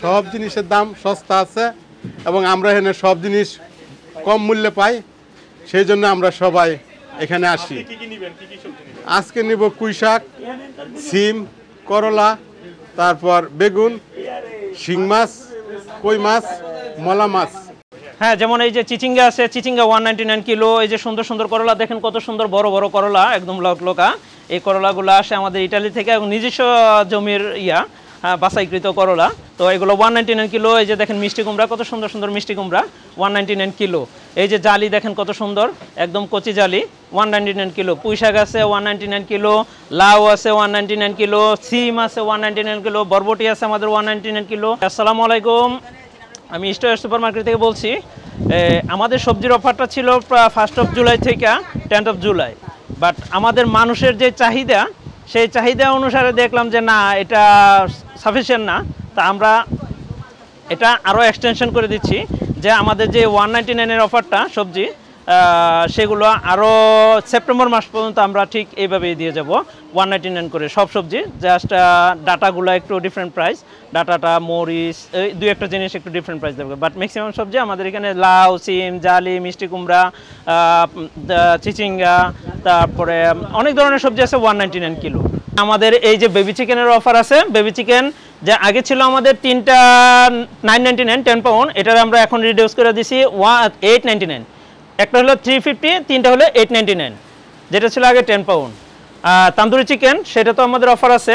সব জিনিসের দাম সস্তা আছে এবং আমরা এখানে সব জিনিস কম মূল্যে পাই, সেই জন্য আমরা সবাই এখানে আসি। আজকে নিব পুঁই শাক, সিম, করলা, তারপর বেগুন, শিং মাছ, কই মাছ, মলা মাছ। হ্যাঁ, যেমন এই যে চিচিঙ্গা আছে, চিচিঙ্গা 199 কিলো। এই যে সুন্দর সুন্দর করলা দেখেন, কত সুন্দর বড় বড় করলা, একদম লকলকা। এই করলাগুলো আসে আমাদের ইটালি থেকে এবং নিজস্ব জমির বাছাইকৃত করলা। তো এগুলো 199 কিলো। এই যে দেখেন মিষ্টি কুমড়া, কত সুন্দর সুন্দর মিষ্টি কুমড়া, 199 কিলো। এই যে জালি দেখেন কত সুন্দর, একদম কচি জালি, 199 কিলো। পুঁই শাক আছে 199 কিলো, লাউ আছে 199 কিলো, সিম আছে 199 কিলো, বরবটি আছে আমাদের 199 কিলো। আসসালামু আলাইকুম, আমি স্টার সুপার মার্কেট থেকে বলছি। আমাদের সবজির অফারটা ছিল 1 জুলাই থেকে 10 জুলাই, বাট আমাদের মানুষের যে চাহিদা, সেই চাহিদা অনুসারে দেখলাম যে না, এটা সাফিসিয়েন্ট না। তা আমরা এটা আরও এক্সটেনশন করে দিচ্ছি, যে আমাদের যে 199-এর অফারটা সবজি, সেগুলো আরও সেপ্টেম্বর মাস পর্যন্ত আমরা ঠিক এইভাবেই দিয়ে যাব 199 করে সব সবজি। জাস্ট ডাটাগুলো একটু ডিফারেন্ট প্রাইস, ডাটাটা মরিচ এই দুই একটা জিনিস একটু ডিফারেন্ট প্রাইস দেবে, বাট ম্যাক্সিমাম সবজি আমাদের এখানে লাউ, সিম, জালি, মিষ্টি কুমড়া, চিচিঙ্গা, তারপরে অনেক ধরনের সবজি আছে 199 কিলো। আমাদের এই যে বেবি চিকেনের অফার আছে, বেবি চিকেন যে আগে ছিল আমাদের 3টা 999 10 পাউন্ড, এটার আমরা এখন রিডিউস করে দিছি 899। একটা হলো 350, 3টা হলো 899, যেটা ছিল আগে 10 পাউন্ড। তান্দুরি চিকেন সেটা তো আমাদের অফার আছে,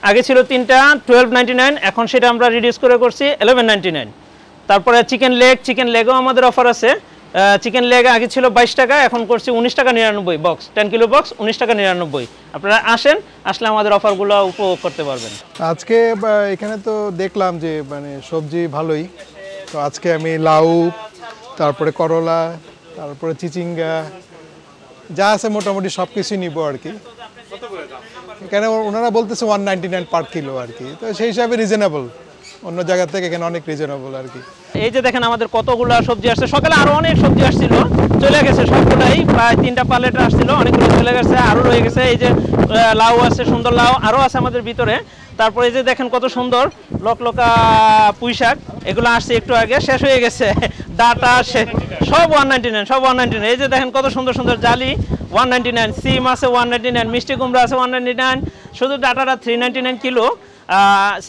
আগে ছিল 3টা 1299, এখন সেটা আমরা রিডিউস করে করছি 1199। তারপরে চিকেন লেগও আমাদের অফার আছে। চিকেন লেগ আগে ছিল 22 টাকা, এখন করছি 19 টাকা 99 বক্স, 10 কিলো বক্স 19 টাকা 99। আপনারা আসলে আমাদের অফারগুলো উপভোগ করতে পারবেন। আজকে এখানে তো দেখলাম যে মানে সবজি ভালোই, তো আজকে আমি লাউ, তারপরে করলা, তারপরে চিচিঙ্গা যা আছে মোটামুটি সব কিছুই নিব আর কি। এখানে ওনারা বলতেছে 199 পার কিলো আর কি, তো সেই হিসাবে রিজনেবল, অন্য জায়গা থেকে এখানে অনেক রিজনেবল আর কি। এই যে দেখেন আমাদের কতগুলো সবজি আসছে, সকালে আরো অনেক সবজি আসছিল, চলে গেছে সবগুলাই, প্রায় 3টা প্যালেট আসছিল, অনেকগুলো চলে গেছে, আরো রয়ে গেছে। এই যে লাউ আছে, সুন্দর লাউ আরো আছে আমাদের ভিতরে। তারপরে এই যে দেখেন কত সুন্দর লকলকা পুঁই শাক, এগুলো আসছে একটু আগে, শেষ হয়ে গেছে, ডাটা সব 199, সব 199। এই যে দেখেন কত সুন্দর সুন্দর জালি 199, সিম আছে 199, মিষ্টি কুমড়া আছে 199, শুধু ডাটাটা 399 কিলো।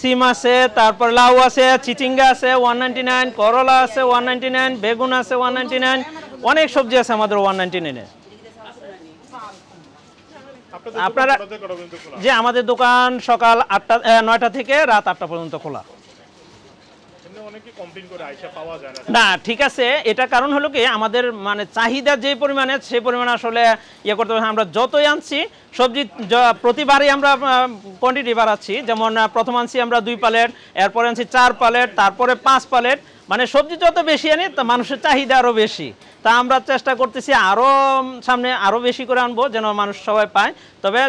সিম আছে, তারপর লাউ আছে, চিচিঙ্গা আছে 199, করলা আছে 199, বেগুন আছে 199, অনেক সবজি আছে আমাদের 199-এ। আপনারা যে আমাদের দোকান সকাল 9টা থেকে রাত 8টা পর্যন্ত খোলা। না ঠিক আছে, এটা কারণ হলো কি, আমাদের মানে চাহিদা যে পরিমাণে, সেই পরিমাণে আসলে ইয়ে করতে হবে। আমরা যতই আনছি সবজি, প্রতিবারই আমরা কোয়ান্টিটি বাড়াচ্ছি। যেমন প্রথম আনছি আমরা 2 প্যালেট, এরপরে আনছি 4 প্যালেট, তারপরে 5 প্যালেট। মানে সবজি যত বেশি আনি, তা মানুষের চাহিদা আরও বেশি। তা আমরা চেষ্টা করতেছি আরও সামনে আরও বেশি করে আনবো, যেন মানুষ সবাই পায়। তবে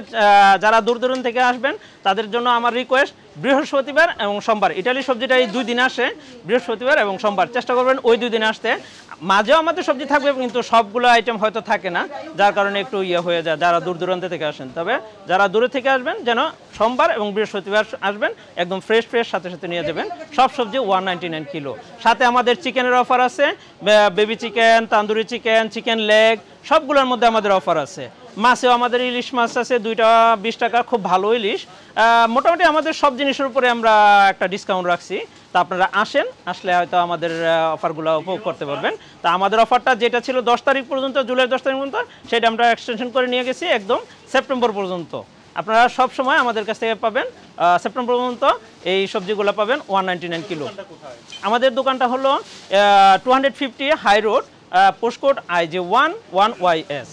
যারা দূর দূরান্ত থেকে আসবেন তাদের জন্য আমার রিকোয়েস্ট, বৃহস্পতিবার এবং সোমবার, ইটালি সবজিটা এই 2 দিন আসে, বৃহস্পতিবার এবং সোমবার, চেষ্টা করবেন ওই 2 দিন আসতে। মাঝেও আমাদের সবজি থাকবে, কিন্তু সবগুলো আইটেম হয়তো থাকে না, যার কারণে একটু ইয়ে হয়ে যায় যারা দূর দূরান্ত থেকে আসেন। তবে যারা দূরে থেকে আসবেন যেন সোমবার এবং বৃহস্পতিবার আসবেন, একদম ফ্রেশ সাথে সাথে নিয়ে যাবেন। সব সবজি 199 কিলো। সাথে আমাদের চিকেনের অফার আছে, baby chicken, tandoori chicken, chicken leg, সবগুলোর মধ্যে আমাদের অফার আছে। মাছেও আমাদের ইলিশ মাছ আছে 2টা 20 টাকা, খুব ভালো ইলিশ। মোটামুটি আমাদের সব জিনিসের উপরে আমরা একটা ডিসকাউন্ট রাখছি। তা আপনারা আসলে হয়তো আমাদের অফারগুলো উপভোগ করতে পারবেন। তা আমাদের অফারটা যেটা ছিল 10 তারিখ পর্যন্ত, জুলাই 10 তারিখ পর্যন্ত, সেটা আমরা এক্সটেনশন করে নিয়ে গেছি একদম সেপ্টেম্বর পর্যন্ত। আপনারা সব সময় আমাদের কাছ থেকে পাবেন, সেপ্টেম্বর পর্যন্ত এই সবজিগুলো পাবেন 199 কিলো। আমাদের দোকানটা হলো 250 হাই রোড, পোস্টকোড IG11YS।